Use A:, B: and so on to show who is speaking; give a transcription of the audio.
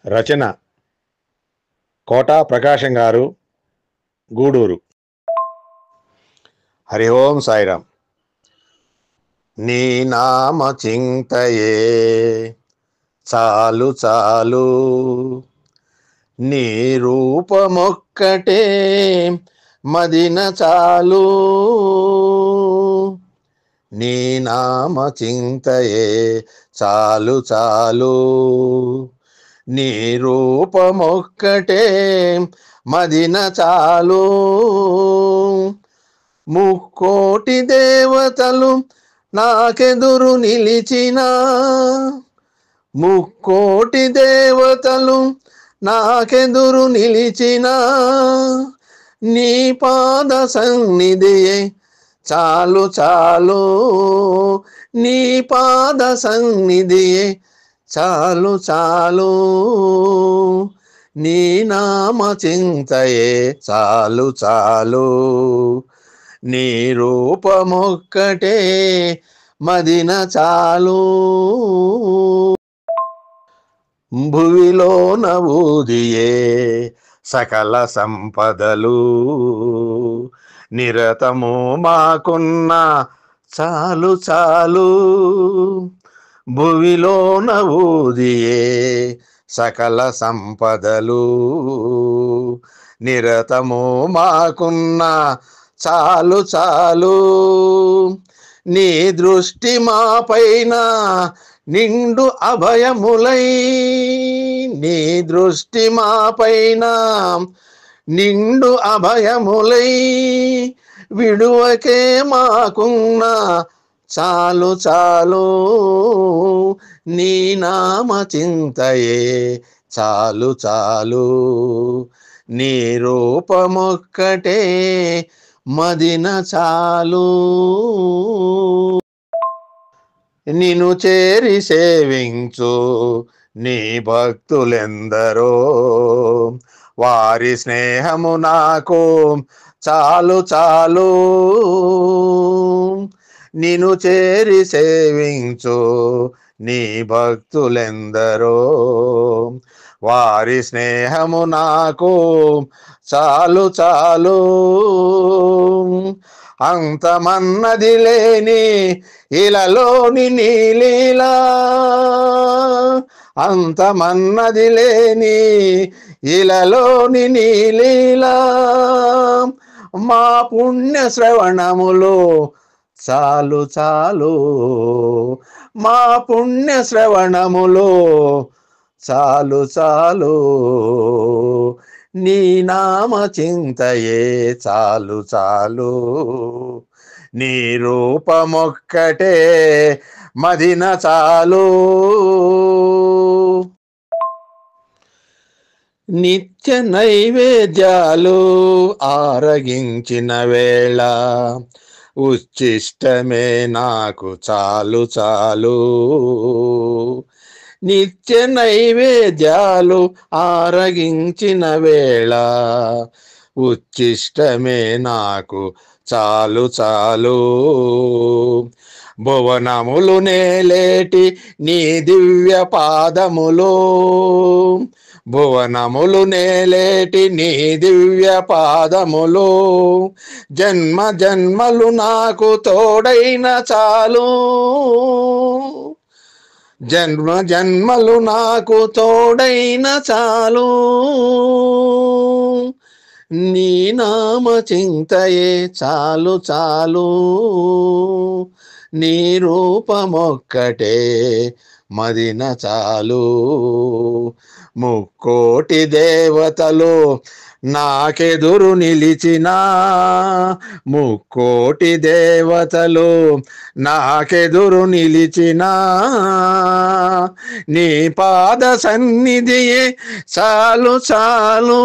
A: రచన quota ప్రకాశం గారు, గూడూరు. హరి ఓం సాయిరాం. నీ నామ చింతయే చాలు చాలు, నీ రూపమొక్కటే మదిన చాలు. నీ నామ చింతయే చాలు చాలు, నీ రూపమొక్కటే మదిన చాలు. ముక్కోటి దేవతలు నాకెదురు నిలిచిన, ముక్కోటి దేవతలు నాకెదురు నిలిచిన, నీ పాద సన్నిధియే చాలు చాలు, నీ పాద సన్నిధియే చాలు చాలు. నీ నామ చింతయే చాలు చాలు, నీ రూపమొక్కటే మదిన చాలు. భువిలో నవూదియే సకల సంపదలు, నిరతము మాకున్న చాలు చాలు. భువిలో నవూదియే సకల సంపదలు, నిరతము మాకున్న చాలు చాలు. నీ దృష్టి మా పైన నిండు అభయములై, నీ దృష్టి మా పైన నిండు అభయములై, విడువకే మాకున్న చాలు చాలు. నీ నామ చింతయే చాలు చాలు, నీ రూపమొక్కటే మదిన చాలు. నిన్ను చేరి సేవించు నీ భక్తులెందరో, వారి స్నేహము నాకు చాలు చాలు. నిన్ను చేరి సేవించు నీ భక్తులెందరో, వారి స్నేహము నాకు చాలు చాలు. అంతమన్నది లేని ఇలలోని నీలీలా, అంతమన్నది లేని ఇలలోని నీలీలా, మా పుణ్య శ్రవణములు చాలు చాలు, మా పుణ్య శ్రవణములు చాలు చాలు. నీ నామ చింతయే చాలు చాలు, నీ రూపమొక్కటే మదిన చాలు. నిత్య నైవేద్యాలు ఆరగించిన వేళ, ఉచ్చిష్టమే నాకు చాలు చాలు. నిత్య నైవేద్యాలు ఆరగించిన వేళ, ఉచ్చిష్టమే నాకు చాలు చాలు. భువనములు నేలేటి నీ దివ్య పాదములు, భువనములు నేలేటి నీ దివ్య పాదములు, జన్మ జన్మలు నాకు తోడైన చాలు, జన్మ జన్మలు నాకు తోడైన చాలు. నీ నామ చింతయే చాలు చాలు, నీ రూపమొక్కటే మదిన చాలు. ముక్కోటి దేవతలు నాకెదురు నిలిచిన, ముక్కోటి దేవతలు నాకెదురు నిలిచిన, నీ పాద సన్నిధియే చాలు చాలు.